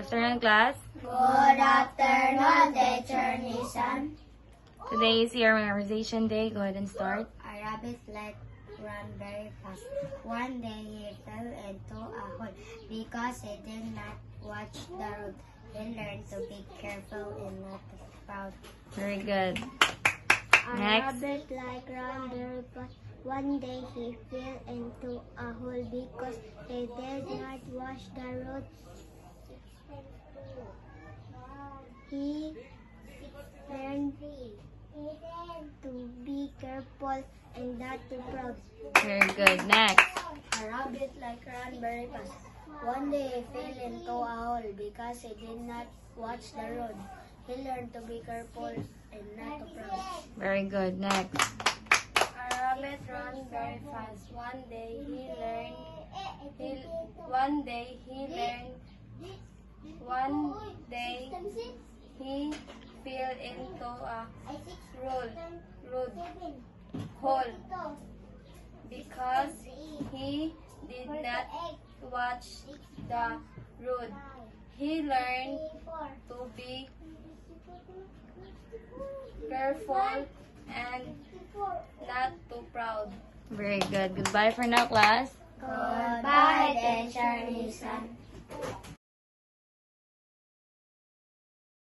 afternoon, class. Good afternoon, teacher Nisan. Today is your memorization day. Go ahead and start. A rabbit let run very fast. One day he fell into a hole because he did not watch the road. He learned to be careful and not to proud. Very good. A Next. rabbit like ran very fast. One day he fell into a hole because he did not watch the road. He learned to be careful and not too proud. Very good. Next. A rabbit like ran very fast. One day he fell into a hole because he did not watch the road. He learned to be careful and not too proud. Very good. Next. A rabbit ran very fast. One day he fell into a hole because he did not watch the road. He learned to be careful and not too proud. Very good. Goodbye for now, class. Goodbye, teacher Nisan.